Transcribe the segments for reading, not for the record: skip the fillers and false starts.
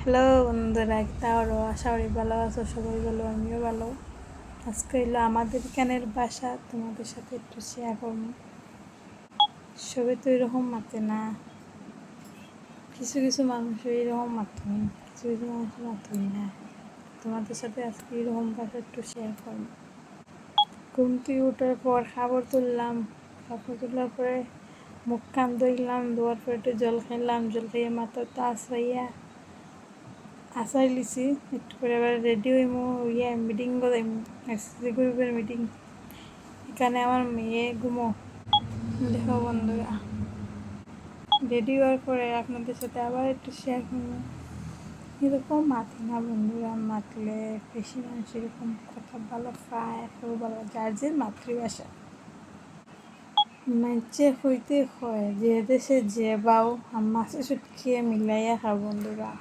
Hello বন্ধুরা, তারও আশা করি ভালো আছো, সবাই ভালো, আমিও ভালো। আজকে হইলো আমাদের এখানের বাসা, তোমাদের সাথে একটু শেয়ার করবো। সবাই তো এরকম মাতে না, কিছু কিছু মানুষ এরকম মাতুই, কিছু কিছু মানুষ মাতুই না। তোমাদের সাথে আজকে এরকম বাসা একটু শেয়ার করবো। ঘুম থেকে ওঠার পর খাবার তুললাম, খাবার তোলার পরে মুখ কান ধুইলাম, ধোয়ার পরে একটু জল খাইলাম, জল খাইয়ে মাথাটা আছড়াইয়া আসাই লিছি একটু করে। এবার রেডি হইমু, মিটিং করাইমু, এসএসসি গ্রুপের মিটিং। এখানে আমার মেয়ে ঘুমো। দেখো বন্ধুরা, রেডি হওয়ার পরে আপনাদের সাথে আবার একটু শেয়ার করবো। এরকম মাতি না বন্ধুরা, মাতলে বেশি মানুষ এরকম কথা ভালো পায়, কেউ ভালো যার যে মাতৃভাষা মানছে হইতে হয়, যে দেশে যে বাউ মাছে সুটকিয়ে মিলাইয়া খাও বন্ধুরা।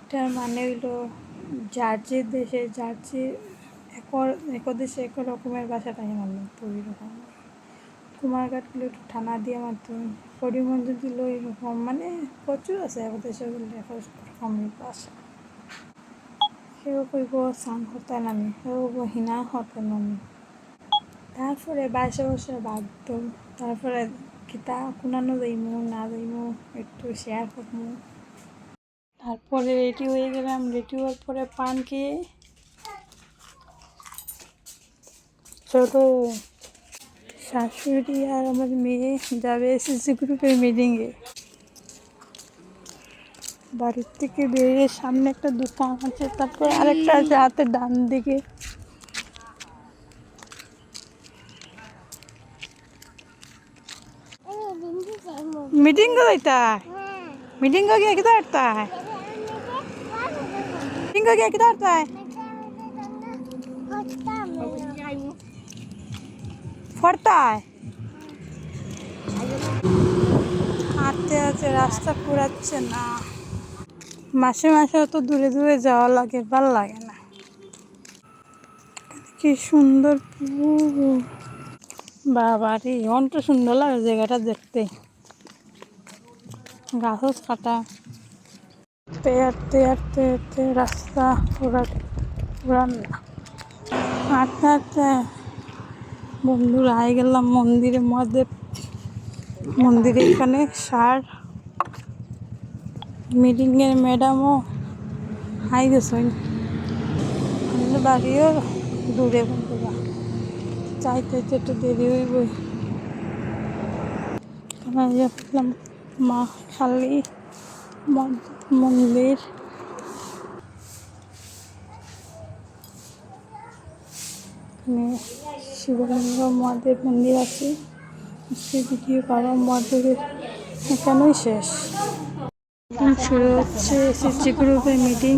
এটার মানে হইলো যার যে দেশে যার যে এক দেশে এক রকমের ভাষা থাকে না, তো ওই রকম। কুমারঘাট গুলো একটু ঠান্ডা দিয়ে মাত্র, করিমগঞ্জ দিল এরকম, মানে প্রচুর আছে এক দেশে বললে এক রকমের ভাষা। সেও কইব চান হতায় নামি, সেও কইব হিনা হতে নামি। তারপরে বাসা বসে বাধ্য, তারপরে কিতা কোনানো যাইমু না যাইমু একটু শেয়ার করবো। তারপরে রেডি হয়ে গেলাম, রেডি হওয়ার পরে পান খেয়ে ছোট শাশুড়ি আর আমার মেয়ে যাবে এসএসসি গ্রুপের মিটিংয়ে। বাড়ির থেকে বেরিয়ে সামনে একটা দোকান আছে, তারপর আরেকটা আছে হাতে ডান দিকে। মিটিং গইতা মিটিং গিয়ে কি দাঁড়তা মিটিং গিয়ে কি দাঁড়তা ফরতায় হাঁটতে আছে, রাস্তা পুরাচ্ছে না। মাসে মাসে অত দূরে দূরে যাওয়া লাগে, ভাল লাগে না। কি সুন্দর বাবারে, অনেক সুন্দর লাগে জায়গাটা দেখতে। গাছ কাটা, হাঁটতে হাঁটতে হাঁটতে রাস্তা পুরান না। হাঁটতে হাঁটতে বন্ধুরা আই গেলাম মন্দিরের মধ্যে। মন্দিরে এখানে সার মিটিংয়ের ম্যাডামও হাই গেছেন, আমাদের বাড়িও দূরে বন্ধুরা, চাইতে একটু দেরি হইবই। এখানে মা কালী মন্দির। শিবলিঙ্গ মহাদেব মন্দির আছে। ভিডিও করা মহাদেবের এখানেই শেষ। শুরু হচ্ছে এসএসসি গ্রুপের মিটিং।